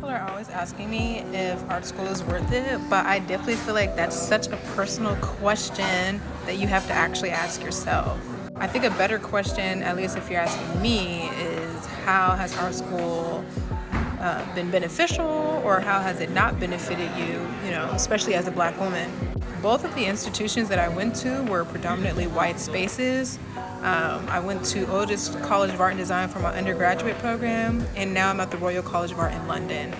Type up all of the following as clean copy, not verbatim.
People are always asking me if art school is worth it, but I definitely feel like that's such a personal question that you have to actually ask yourself. I think a better question, at least if you're asking me, is how has art school been beneficial, or how has it not benefited you, especially as a Black woman? Both of the institutions that I went to were predominantly white spaces. I went to Otis College of Art and Design for my undergraduate program, and now I'm at the Royal College of Art in London.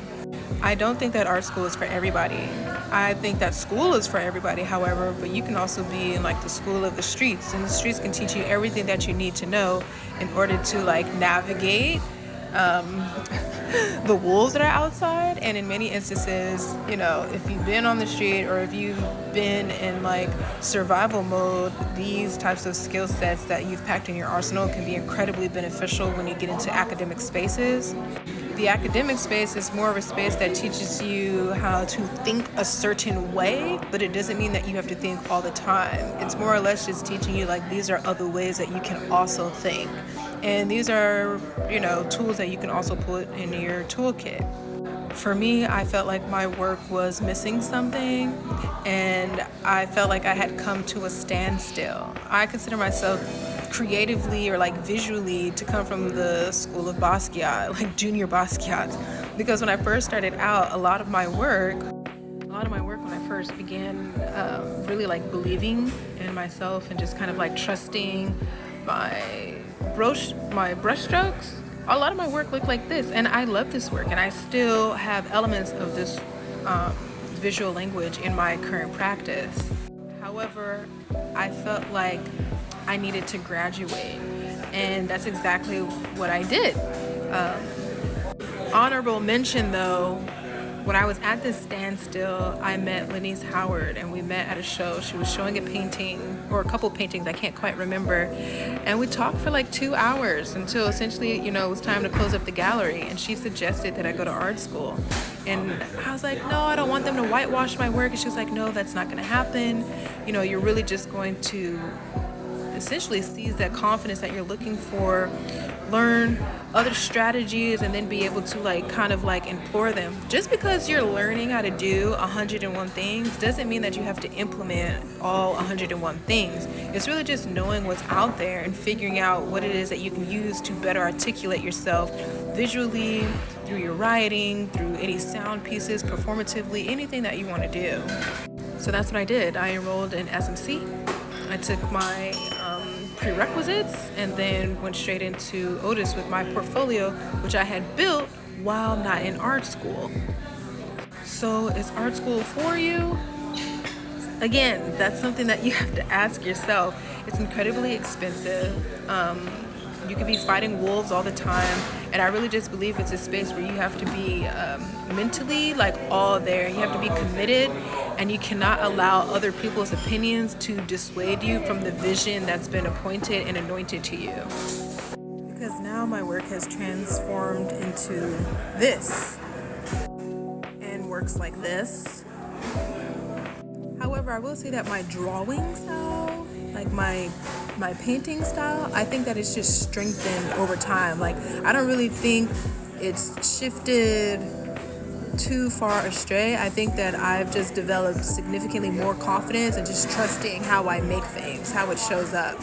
I don't think that art school is for everybody. I think that school is for everybody, however, but you can also be in like the school of the streets, and the streets can teach you everything that you need to know in order to like navigate the wolves that are outside. And in many instances, if you've been on the street or if you've been in like survival mode, these types of skill sets that you've packed in your arsenal can be incredibly beneficial when you get into academic spaces. The academic space is more of a space that teaches you how to think a certain way, but it doesn't mean that you have to think all the time. It's more or less just teaching you like these are other ways that you can also think. And these are, tools that you can also put in your toolkit. For me, I felt like my work was missing something, and I felt like I had come to a standstill. I consider myself creatively or like visually to come from the school of Basquiat, like junior Basquiat, because when I first started out, a lot of my work when I first began really like believing in myself and just kind of like trusting my brush strokes, a lot of my work looked like this, and I love this work, and I still have elements of this visual language in my current practice. However, I felt like I needed to graduate, and that's exactly what I did. Honorable mention though, when I was at this standstill, I met Lenise Howard, and we met at a show. She was showing a painting, or a couple paintings, I can't quite remember. And we talked for like 2 hours until essentially, it was time to close up the gallery. And she suggested that I go to art school. And I was like, no, I don't want them to whitewash my work. And she was like, no, that's not gonna happen. You're really just going to essentially seize that confidence that you're looking for, learn other strategies, and then be able to kind of employ them. Just because you're learning how to do 101 things doesn't mean that you have to implement all 101 things. It's really just knowing what's out there and figuring out what it is that you can use to better articulate yourself visually, through your writing, through any sound pieces, performatively, anything that you want to do. So that's what I did. I enrolled in SMC. I took my prerequisites and then went straight into Otis with my portfolio, which I had built while not in art school. So is art school for you? Again, that's something that you have to ask yourself. It's incredibly expensive. You could be fighting wolves all the time, and I really just believe it's a space where you have to be mentally all there. You have to be committed, and you cannot allow other people's opinions to dissuade you from the vision that's been appointed and anointed to you. Because now my work has transformed into this and works like this. However, I will say that my drawing style, my painting style, I think that it's just strengthened over time. I don't really think it's shifted too far astray. I think that I've just developed significantly more confidence and just trusting how I make things, how it shows up.